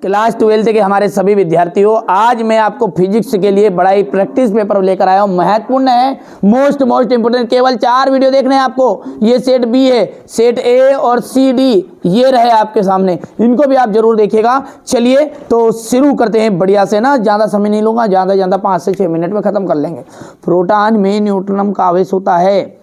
Class 12 के हमारे सभी विद्यार्थियों, आज मैं आपको फिजिक्स के लिए बड़ा ही प्रैक्टिस पेपर लेकर आया हूं। महत्वपूर्ण है, मोस्ट इंपोर्टेंट। केवल 4 वीडियो देखने हैं आपको। ये सेट बी है, सेट ए और सी डी ये रहे आपके सामने, इनको भी आप जरूर देखिएगा। चलिए तो शुरू करते हैं बढ़िया से ना, ज़्यादा समय नहीं लूंगा, ज़्यादा 5 से 6 मिनट में खत्म कर लेंगे। प्रोटॉन में न्यूट्रॉन का आवेश होता है,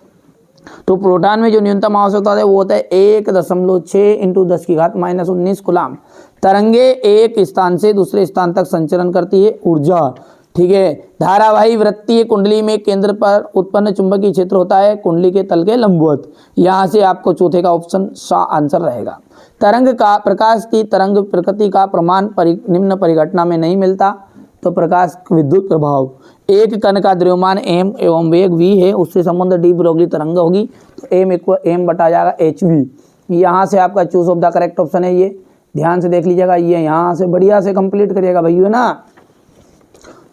तो प्रोटॉन में जो न्यूनतम आवेश होता है वो होता है 1.6 इंटू 10 की घात -19 कूलाम। तरंगे एक स्थान से दूसरे स्थान तक संचरण करती है, ऊर्जा। ठीक है। धारावाही वृत्तीय कुंडली में केंद्र पर उत्पन्न चुंबकीय क्षेत्र होता है कुंडली के तल के लंबवत। यहाँ से आपको चौथे का ऑप्शन सा आंसर रहेगा। तरंग का प्रकाश की तरंग प्रकृति का प्रमाण निम्न परिघटना में नहीं मिलता, तो प्रकाश विद्युत प्रभाव। एक कण का द्रव्यमान m एवं वेग v है, उससे संबंध डी ब्रोगली तरंग होगी, तो m बटा जाएगा hv। यहाँ से आपका choose of the correct option है, ये ध्यान से देख लीजिएगा। ये यहाँ से बढ़िया से कंप्लीट करिएगा भैया, है ना।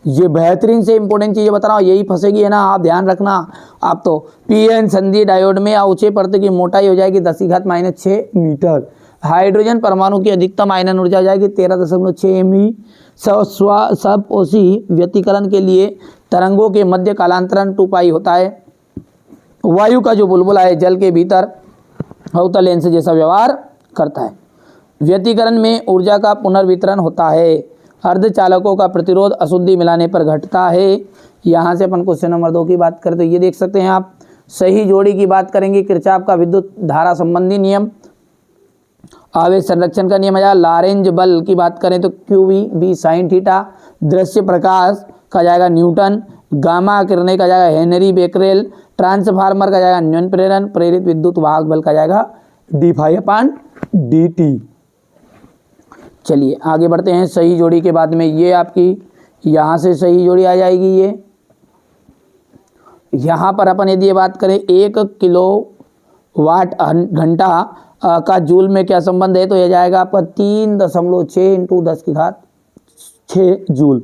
ये बेहतरीन से इंपॉर्टेंट चीजें बता रहा हूँ, यही फंसेगी, है ना, आप ध्यान रखना। आप तो पीएन संधि डायोड में ऊंचे परत की मोटाई हो जाएगी 10⁻⁻6 मीटर। हाइड्रोजन परमाणु की अधिकतम आयनन ऊर्जा हो जाएगी 13.6 MeV। स्वपोषी व्यतिकरण के लिए तरंगों के मध्य कालांतरण 2π होता है। वायु का जो बुलबुला है जल के भीतर अवतल लेंस जैसा व्यवहार करता है। व्यतिकरण में ऊर्जा का पुनर्वितरण होता है। अर्धचालकों का प्रतिरोध अशुद्धि मिलाने पर घटता है। यहाँ से अपन क्वेश्चन नंबर 2 की बात करें तो ये देख सकते हैं आप। सही जोड़ी की बात करेंगे, किरचॉफ का विद्युत धारा संबंधी नियम। आवेश संरक्षण का नियम है। लॉरेंज बल की बात करें तो QV sin थीटा। दृश्य प्रकाश का जाएगा न्यूटन। गामा किरणें का जाएगा हेनरी बेकरेल। ट्रांसफार्मर का जाएगा न्यूटन प्रेरण। प्रेरित विद्युत वाहक बल का जाएगा d∅dt। चलिए आगे बढ़ते हैं। सही जोड़ी के बाद में ये आपकी यहाँ से सही जोड़ी आ जाएगी। ये यहाँ पर अपन यदि ये बात करें 1 किलोवाट घंटा का जूल में क्या संबंध है, तो यह जाएगा आपका 3.6 इंटू 10 की घात 6 जूल।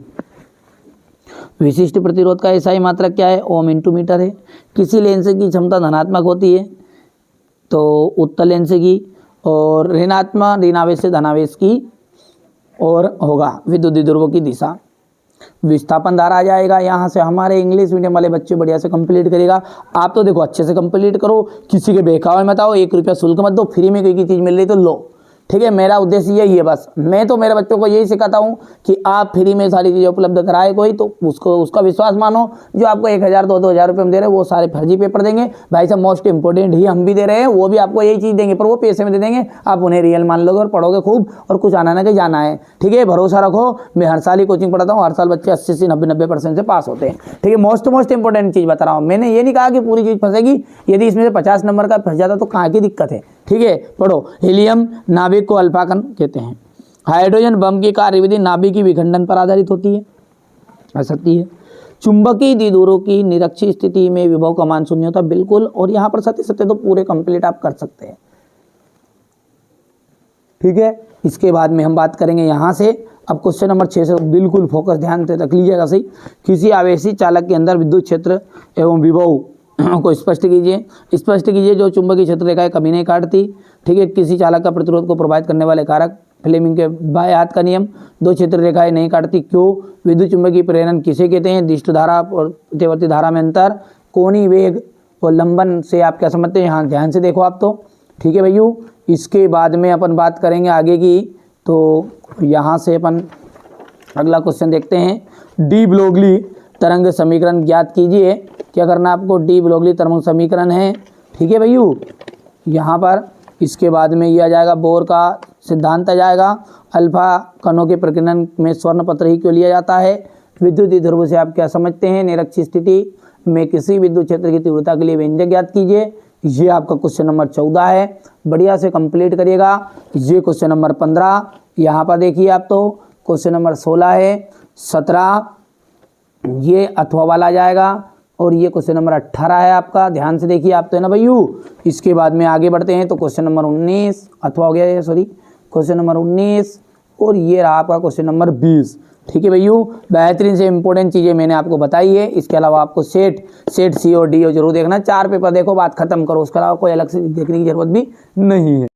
विशिष्ट प्रतिरोध का एसआई मात्रक क्या है, ओम इंटू मीटर है। किसी लेंस की क्षमता धनात्मक होती है तो उत्तल लेंस की, और ऋणावेश से धनावेश की और होगा विद्युत ध्रुवों की दिशा। विस्थापन धारा आ जाएगा। यहाँ से हमारे इंग्लिश मीडियम वाले बच्चे बढ़िया से कंप्लीट करेगा। आप तो देखो अच्छे से कंप्लीट करो, किसी के बहकावे मत आओ, 1 रुपया शुल्क मत दो, फ्री में कोई की चीज़ मिल रही तो लो। ठीक है, मेरा उद्देश्य यही है बस। मैं तो मेरे बच्चों को यही सिखाता हूँ कि आप फ्री में सारी चीज़ें उपलब्ध कराए कोई, तो उसका विश्वास मानो। जो आपको 1,000 2,000 रुपये में दे रहे हैं वो सारे फर्जी पेपर देंगे भाई साहब। मोस्ट इंपॉर्टेंट ही हम भी दे रहे हैं, वो भी आपको यही चीज़ देंगे, पर वो पैसे में दे देंगे। आप उन्हें रियल मान लोगे और पढ़ोगे खूब, और कुछ आना ना कि जाना है। ठीक है, भरोसा रखो। मैं हर साल ही कोचिंग पढ़ाता हूँ, हर साल बच्चे 80 से 90% से पास होते हैं। ठीक है, मोस्ट इंपॉर्टेंट चीज़ बता रहा हूँ। मैंने ये नहीं कहा कि पूरी चीज़ फंसेगी। यदि इसमें से 50 नंबर का फंस जाता तो कहाँ की दिक्कत है। ठीक है, पढ़ो। हीलियम नाभिक को अल्फा कण कहते हैं। हाइड्रोजन बम की कार्यविधि नाभिक की विखंडन पर आधारित होती है, आ सकती है। चुंबकीय द्विध्रुवों की निरक्षीय स्थिति में विभव का मान 0 होता है, बिल्कुल। और यहाँ पर सत्य तो पूरे कंप्लीट आप कर सकते हैं। ठीक है, इसके बाद में हम बात करेंगे यहाँ से। अब क्वेश्चन नंबर 6 से बिल्कुल फोकस ध्यान से रख लीजिएगा सही। किसी आवेशी चालक के अंदर विद्युत क्षेत्र एवं विभव को स्पष्ट कीजिए। जो चुंबकीय क्षेत्र रेखाएं कभी नहीं काटती। ठीक है, किसी चालक का प्रतिरोध को प्रभावित करने वाले कारक, फ्लेमिंग के बाएं हाथ का नियम। 2 क्षेत्र रेखाएं नहीं काटती, क्यों? विद्युत चुंबकीय प्रेरण किसे कहते हैं? दिष्ट धारा और प्रत्यवर्ती धारा में अंतर। कोणीय वेग और लंबन से आप क्या समझते हैं? यहाँ ध्यान से देखो आप तो। ठीक है भैया, इसके बाद में अपन बात करेंगे आगे की। तो यहाँ से अपन अगला क्वेश्चन देखते हैं। डी ब्रोगली तरंग समीकरण ज्ञात कीजिए। क्या करना आपको? डी ब्रोगली तरंग समीकरण है। ठीक है भैया, यहाँ पर इसके बाद में यह आ जाएगा, बोर का सिद्धांत आ जाएगा। अल्फा कणों के प्रकीर्णन में स्वर्ण पत्र ही क्यों लिया जाता है? विद्युत द्विध्रुव से आप क्या समझते हैं? निरक्षीय स्थिति में किसी विद्युत क्षेत्र की तीव्रता के लिए व्यंजक ज्ञात कीजिए। ये आपका क्वेश्चन नंबर 14 है, बढ़िया से कंप्लीट करिएगा। ये क्वेश्चन नंबर 15, यहाँ पर देखिए आप तो क्वेश्चन नंबर 16 है। 17 ये अथवा वाला आ जाएगा, और ये क्वेश्चन नंबर 18 है आपका। ध्यान से देखिए आप तो, है ना भैया। इसके बाद में आगे बढ़ते हैं तो क्वेश्चन नंबर 19 अथवा हो गया है, सॉरी क्वेश्चन नंबर 19, और ये रहा आपका क्वेश्चन नंबर 20। ठीक है भैया, बेहतरीन से इंपॉर्टेंट चीज़ें मैंने आपको बताई है। इसके अलावा आपको सेट सी और डी जरूर देखना। 4 पेपर देखो, बात खत्म करो, उसके अलावा कोई अलग से देखने की जरूरत भी नहीं है।